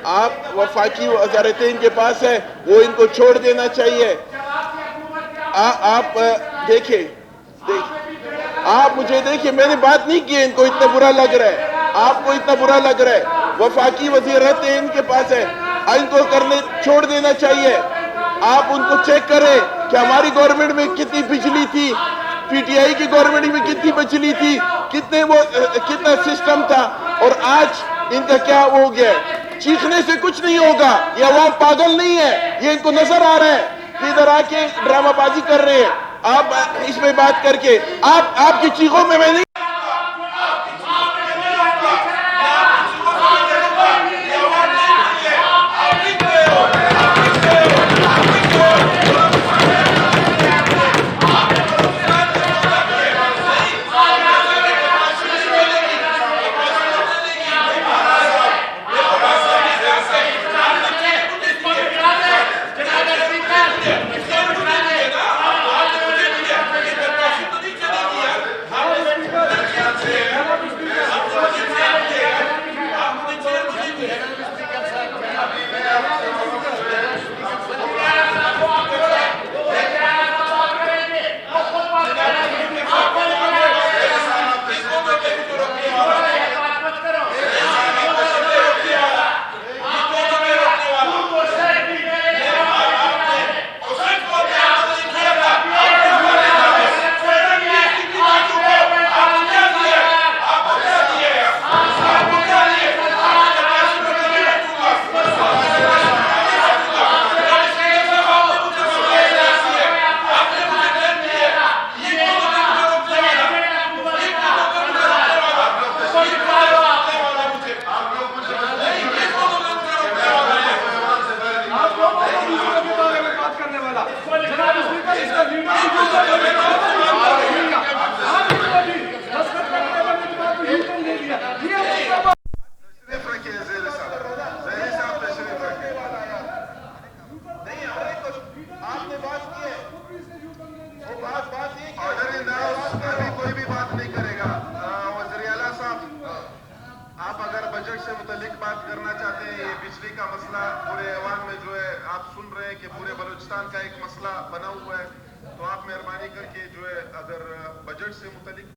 आप वफाकी वज़ारतें इनके पास है, वो इनको छोड़ देना चाहिए। आप देखिए, आप मुझे देखिए, मैंने बात नहीं की, इनको इतना बुरा लग रहा है, आपको इतना बुरा लग रहा है। वफाकी वज़ीरतें इनके पास है, इनको करने छोड़ देना चाहिए। आप उनको चेक करें कि हमारी गवर्नमेंट में कितनी बिजली थी, पीटीआई की गवर्नमेंट में कितनी बिजली थी, कितना सिस्टम था, और आज इनका क्या हो गया। चीखने से कुछ नहीं होगा, ये अवाम पागल नहीं है, ये इनको नजर आ रहा है कि इधर आके ड्रामाबाजी कर रहे हैं। आप इसमें बात करके आपकी चीखों में मैं नहीं। कोई भी बात नहीं करेगा। वज़ीर आला साहब, आप अगर बजट से मुतालिक बात करना चाहते हैं, ये बिजली का मसला पूरे अवाम में जो है आप सुन रहे हैं कि पूरे बलूचिस्तान का एक मसला बना हुआ है, तो आप मेहरबानी करके जो है अगर बजट से मुतालिक